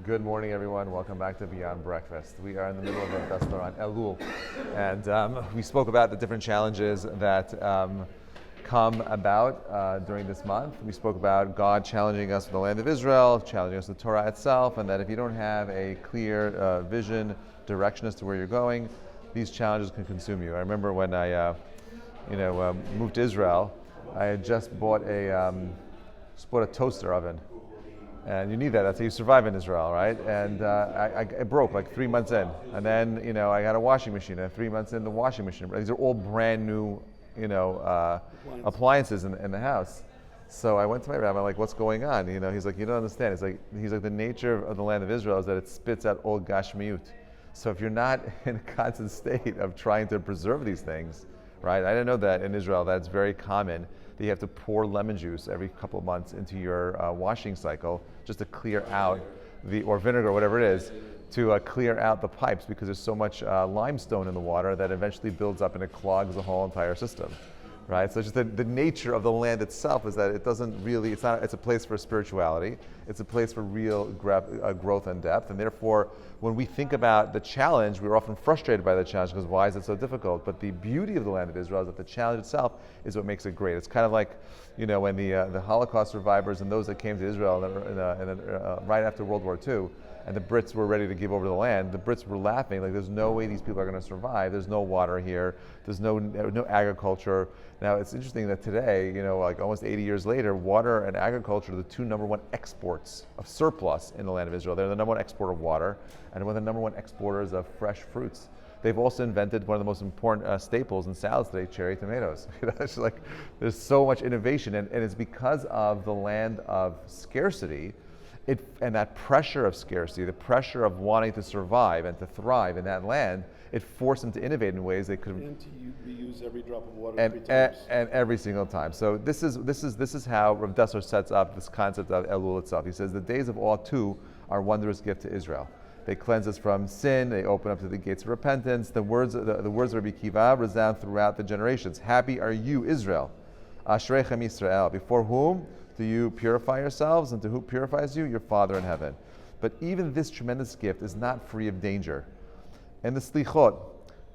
Good morning, everyone. Welcome back to Beyond Breakfast. We are in the middle of a festival on Elul, and we spoke about the different challenges that come about during this month. We spoke about God challenging us with the land of Israel, challenging us with the Torah itself, and that if you don't have a clear vision, direction as to where you're going, these challenges can consume you. I remember when I moved to Israel, I had just bought a toaster oven. And you need that. That's how you survive in Israel, right? And it broke like 3 months in. And then, I got a washing machine. And 3 months in, the washing machine. These are all brand new, appliances in the house. So I went to my rabbi. I'm like, "What's going on?" He's like, "You don't understand." He's like, the nature of the land of Israel is that it spits out all gashmiut. So if you're not in a constant state of trying to preserve these things, right? I didn't know that in Israel that's very common. That you have to pour lemon juice every couple of months into your washing cycle just to clear out or vinegar, whatever it is, to clear out the pipes because there's so much limestone in the water that eventually builds up and it clogs the whole entire system, right? So just the nature of the land itself is that it doesn't really, it's a place for spirituality. It's a place for real growth and depth, and therefore, when we think about the challenge, we're often frustrated by the challenge because why is it so difficult? But the beauty of the land of Israel is that the challenge itself is what makes it great. It's kind of like, when the Holocaust survivors and those that came to Israel right after World War II, and the Brits were ready to give over the land, the Brits were laughing, like there's no way these people are going to survive. There's no water here. There's no agriculture. Now, it's interesting that today, like almost 80 years later, water and agriculture are the two number one exports of surplus in the land of Israel. They're the number one exporter of water, and one of the number one exporters of fresh fruits. They've also invented one of the most important staples in salads today, cherry tomatoes. It's like there's so much innovation, and it's because of the land of scarcity, and that pressure of scarcity, the pressure of wanting to survive and to thrive in that land, it forced them to innovate in ways they could. And to reuse every drop of water every time. And every single time. So this is how Rav Dessler sets up this concept of Elul itself. He says the days of awe too are a wondrous gift to Israel. They cleanse us from sin. They open up to the gates of repentance. The words of Rabbi Kiva resound throughout the generations. Happy are you, Israel. Ashrechem Yisrael. Before whom do you purify yourselves, and to who purifies you? Your Father in heaven. But even this tremendous gift is not free of danger. In the Slichot,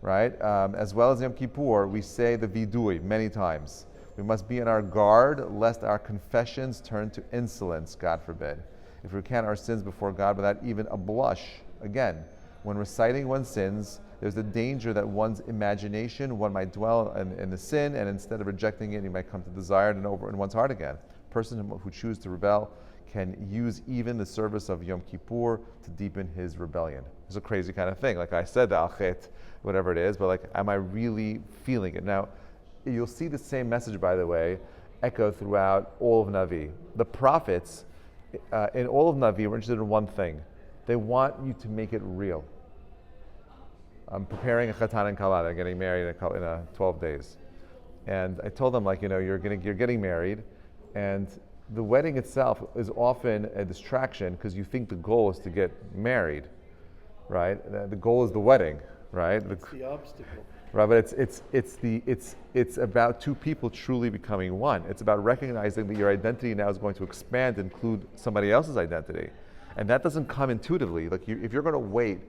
right, as well as Yom Kippur, we say the Vidui many times. We must be on our guard lest our confessions turn to insolence, God forbid. If we recant our sins before God without even a blush, again, when reciting one's sins, there's the danger that one's imagination, one might dwell in the sin, and instead of rejecting it, he might come to desire it over in one's heart again. A person who chooses to rebel can use even the service of Yom Kippur to deepen his rebellion. It's a crazy kind of thing. Like I said, the Al-Chet, whatever it is, but like, am I really feeling it? Now, you'll see the same message, by the way, echoed throughout all of Navi. The prophets, in all of Navi, were interested in one thing. They want you to make it real. I'm preparing a Chatan and Kala. They're getting married in 12 days. And I told them, you're getting married, and the wedding itself is often a distraction because you think the goal is to get married, right? The goal is the wedding, right? It's the obstacle. Right, but it's about two people truly becoming one. It's about recognizing that your identity now is going to expand, include somebody else's identity, and that doesn't come intuitively. Like if you're going to wait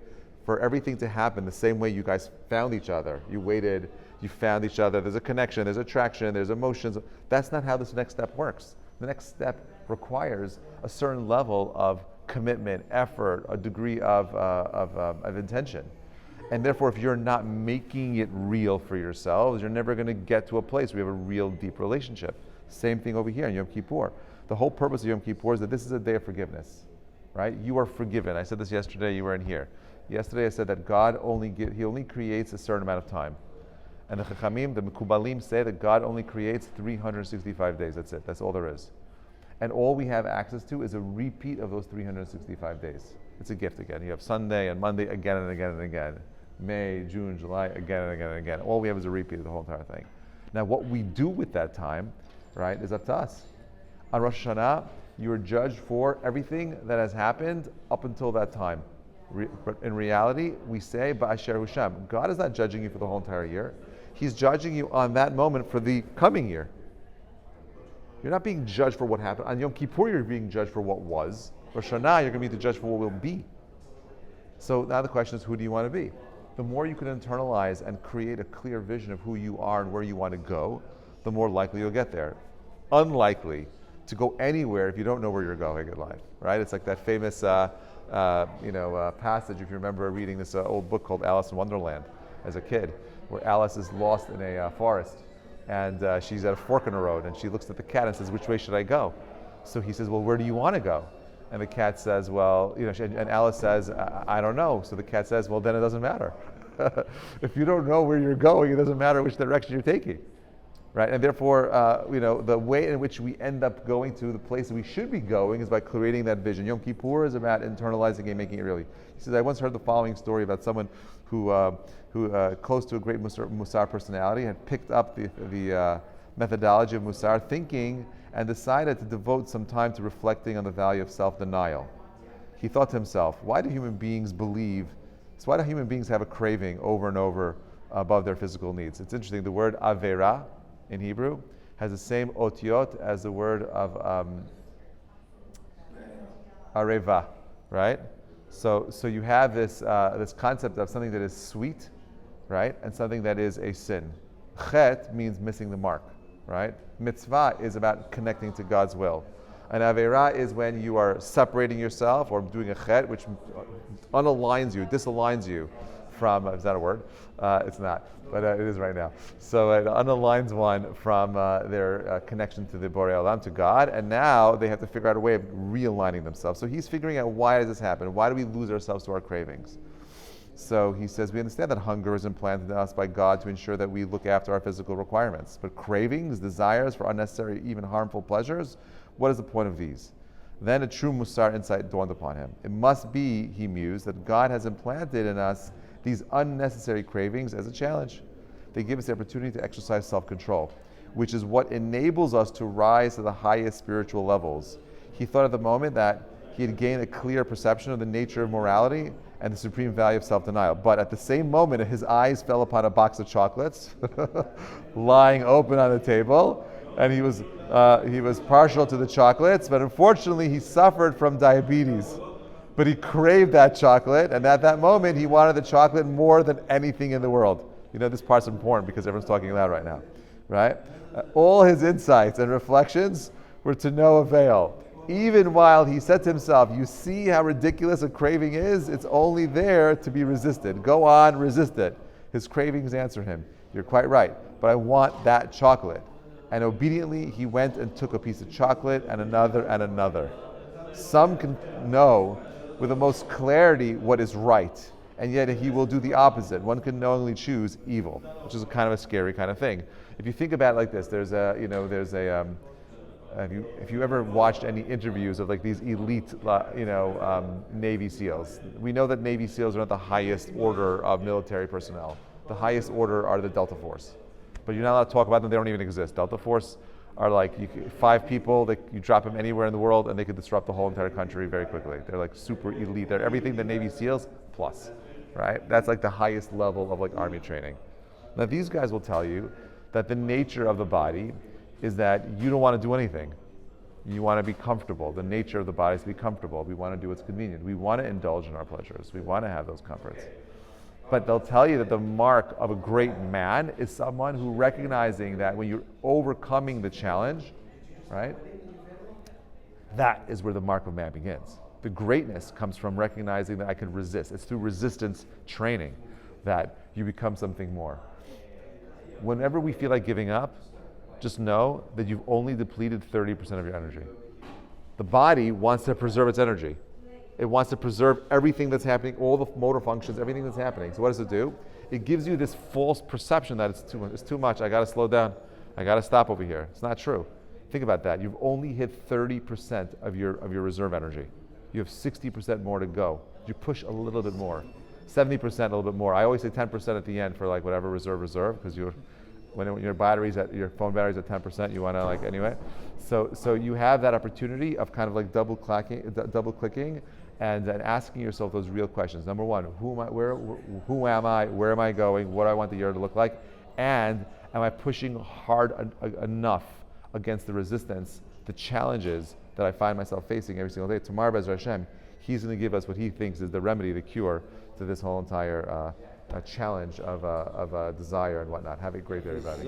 for everything to happen the same way you guys found each other, you waited, you found each other. There's a connection, there's attraction, there's emotions. That's not how this next step works. The next step requires a certain level of commitment, effort, a degree of intention. And therefore, if you're not making it real for yourselves, you're never going to get to a place where you have a real deep relationship. Same thing over here in Yom Kippur. The whole purpose of Yom Kippur is that this is a day of forgiveness, right? You are forgiven. I said this yesterday, you weren't here. Yesterday I said that God He only creates a certain amount of time. And the Chachamim, the Mekubalim say that God only creates 365 days. That's it. That's all there is. And all we have access to is a repeat of those 365 days. It's a gift again. You have Sunday and Monday again and again and again. May, June, July, again and again and again. All we have is a repeat of the whole entire thing. Now, what we do with that time, right, is up to us. On Rosh Hashanah, you are judged for everything that has happened up until that time. But in reality, we say, Ba'asher Husham. God is not judging you for the whole entire year. He's judging you on that moment for the coming year. You're not being judged for what happened. On Yom Kippur, you're being judged for what was. Rosh Hashanah, you're going to meet the judge for what will be. So now the question is, who do you want to be? The more you can internalize and create a clear vision of who you are and where you want to go, the more likely you'll get there. Unlikely to go anywhere if you don't know where you're going in life, right? It's like that famous passage, if you remember reading this old book called Alice in Wonderland as a kid, where Alice is lost in a forest, and she's at a fork in the road, and she looks at the cat and says, which way should I go? So he says, well, where do you want to go? And the cat says, well, and Alice says, I don't know. So the cat says, well, then it doesn't matter. If you don't know where you're going, it doesn't matter which direction you're taking, right? And therefore, the way in which we end up going to the place that we should be going is by creating that vision. Yom Kippur is about internalizing and making it really. He says, I once heard the following story about someone who close to a great Musar personality, had picked up the methodology of Musar thinking and decided to devote some time to reflecting on the value of self-denial. He thought to himself, why do human beings have a craving over and over above their physical needs? It's interesting, the word avera in Hebrew has the same otiot as the word of areva, right? So you have this concept of something that is sweet, right, and something that is a sin. Chet means missing the mark, right? Mitzvah is about connecting to God's will. An avera is when you are separating yourself or doing a chet, which disaligns you from, is that a word? It's not, but it is right now. So it unaligns one from their connection to the Borei Olam, to God, and now they have to figure out a way of realigning themselves. So he's figuring out, why does this happen? Why do we lose ourselves to our cravings? So he says, we understand that hunger is implanted in us by God to ensure that we look after our physical requirements. But cravings, desires for unnecessary, even harmful pleasures, what is the point of these? Then a true Musar insight dawned upon him. It must be, he mused, that God has implanted in us these unnecessary cravings as a challenge. They give us the opportunity to exercise self-control, which is what enables us to rise to the highest spiritual levels. He thought at the moment that he had gained a clear perception of the nature of morality and the supreme value of self-denial. But at the same moment, his eyes fell upon a box of chocolates lying open on the table, and he was partial to the chocolates, but unfortunately he suffered from diabetes. But he craved that chocolate, and at that moment he wanted the chocolate more than anything in the world. This part's important because everyone's talking loud right now, right? All his insights and reflections were to no avail. Even while he said to himself, you see how ridiculous a craving is? It's only there to be resisted. Go on, resist it. His cravings answered him, you're quite right, but I want that chocolate. And obediently he went and took a piece of chocolate and another and another. Some can know with the most clarity what is right, and yet he will do the opposite. One can knowingly choose evil, which is kind of a scary kind of thing. If you think about it like this, if you ever watched any interviews of like these elite, Navy SEALs, we know that Navy SEALs are not the highest order of military personnel. The highest order are the Delta Force, but you're not allowed to talk about them. They don't even exist. Delta Force are like 5 people that you drop them anywhere in the world and they could disrupt the whole entire country very quickly. They're like super elite. They're everything the Navy SEALs plus, right? That's like the highest level of like army training. Now these guys will tell you that the nature of the body is that you don't want to do anything. You want to be comfortable. The nature of the body is to be comfortable. We want to do what's convenient. We want to indulge in our pleasures. We want to have those comforts. But they'll tell you that the mark of a great man is someone who, recognizing that when you're overcoming the challenge, right, that is where the mark of man begins. The greatness comes from recognizing that I can resist. It's through resistance training that you become something more. Whenever we feel like giving up, just know that you've only depleted 30% of your energy. The body wants to preserve its energy. It wants to preserve everything that's happening, all the motor functions, everything that's happening. So what does it do? It gives you this false perception that it's too much. I got to slow down. I got to stop over here. It's not true. Think about that. You've only hit 30% of your reserve energy. You have 60% more to go. You push a little bit more. 70% a little bit more. I always say 10% at the end for like whatever reserve, because when your phone battery's at 10%, you want to like anyway. So you have that opportunity of kind of like double clicking, and asking yourself those real questions. Number one, who am I? Where am I going? What do I want the year to look like? And am I pushing hard enough against the resistance, the challenges that I find myself facing every single day. Tomorrow, Be'ez Hashem, He's going to give us what He thinks is the remedy, the cure to this whole entire challenge of desire and whatnot. Have a great day, everybody.